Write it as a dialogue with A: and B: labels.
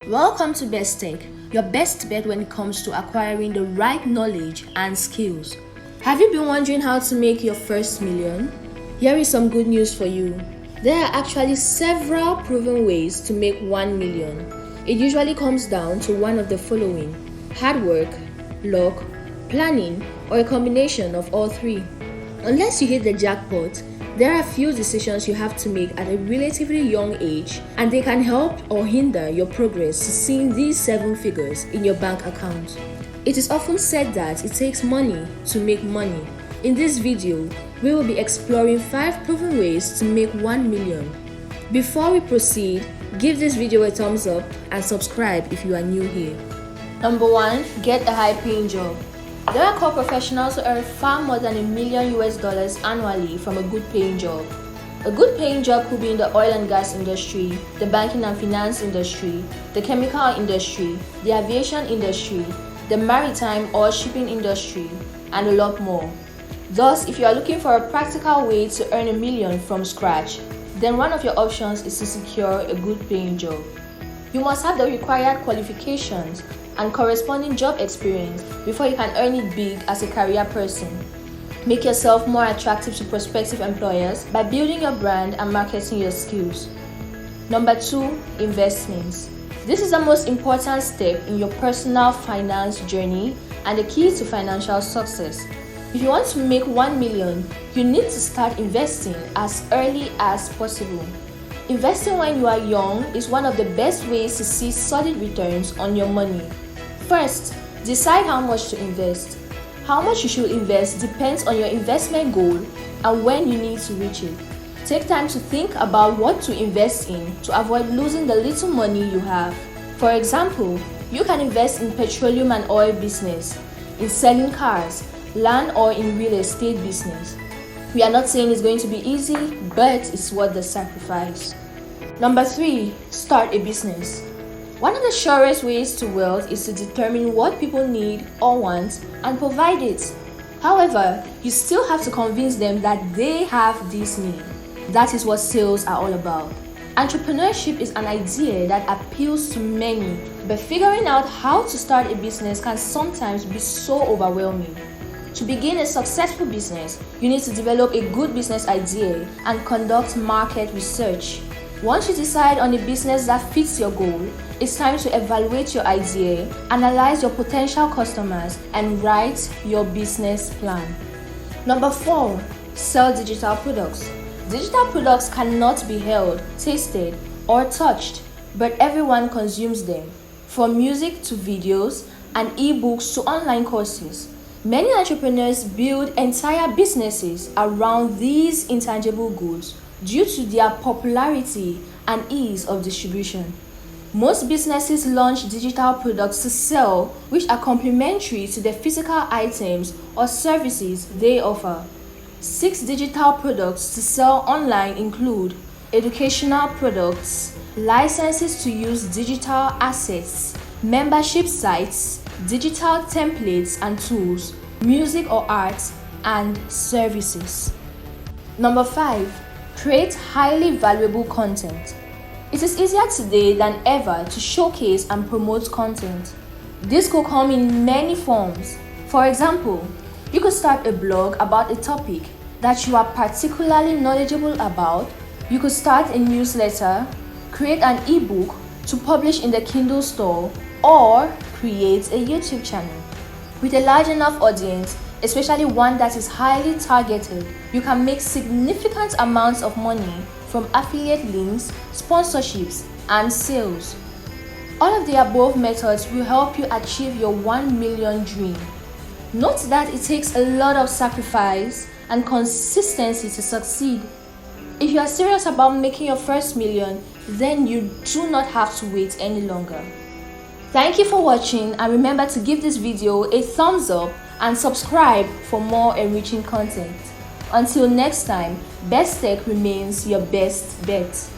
A: Welcome to Best Tech, your best bet when it comes to acquiring the right knowledge and skills. Have you been wondering how to make your first million? Here is some good news for you. There are actually several proven ways to make 1 million. It usually comes down to one of the following: hard work, luck, planning, or a combination of all three. Unless you hit the jackpot, there are few decisions you have to make at a relatively young age, and they can help or hinder your progress to seeing these 7 figures in your bank account. It is often said that it takes money to make money. In this video, we will be exploring 5 proven ways to make 1 million. Before we proceed, give this video a thumbs up and subscribe if you are new here. Number 1. Get a high-paying job. There are core professionals who earn far more than $1 million annually from a good paying job. A good paying job could be in the oil and gas industry, the banking and finance industry, the chemical industry, the aviation industry, the maritime or shipping industry, and a lot more. Thus, if you are looking for a practical way to earn $1 million from scratch, then one of your options is to secure a good paying job. You must have the required qualifications and corresponding job experience before you can earn it big as a career person. Make yourself more attractive to prospective employers by building your brand and marketing your skills. Number 2. Investments. This is the most important step in your personal finance journey and the key to financial success. If you want to make 1 million, you need to start investing as early as possible. Investing when you are young is one of the best ways to see solid returns on your money. First, decide how much to invest. How much you should invest depends on your investment goal and when you need to reach it. Take time to think about what to invest in to avoid losing the little money you have. For example, you can invest in petroleum and oil business, in selling cars, land, or in real estate business. We are not saying it's going to be easy, but it's worth the sacrifice. Number 3. Start a business. One of the surest ways to wealth is to determine what people need or want and provide it. However, you still have to convince them that they have this need. That is what sales are all about. Entrepreneurship is an idea that appeals to many, but figuring out how to start a business can sometimes be so overwhelming. To begin a successful business, you need to develop a good business idea and conduct market research. Once you decide on a business that fits your goal, it's time to evaluate your idea, analyze your potential customers, and write your business plan. Number 4. Sell digital products. Digital products cannot be held, tasted, or touched, but everyone consumes them. From music to videos and ebooks to online courses. Many entrepreneurs build entire businesses around these intangible goods due to their popularity and ease of distribution. Most businesses launch digital products to sell which are complementary to the physical items or services they offer. 6 digital products to sell online include educational products, licenses to use digital assets, membership sites, digital templates and tools, music or art, and services. Number 5. Create highly valuable content. It is easier today than ever to showcase and promote content. This could come in many forms. For example, you could start a blog about a topic that you are particularly knowledgeable about. You could start a newsletter, create an ebook to publish in the Kindle store, or create a YouTube channel. With a large enough audience, especially one that is highly targeted, you can make significant amounts of money from affiliate links, sponsorships, and sales. All of the above methods will help you achieve your 1 million dream. Note that it takes a lot of sacrifice and consistency to succeed. If you are serious about making your first million, then you do not have to wait any longer. Thank you for watching, and remember to give this video a thumbs up and subscribe for more enriching content. Until next time, Best Tech remains your best bet.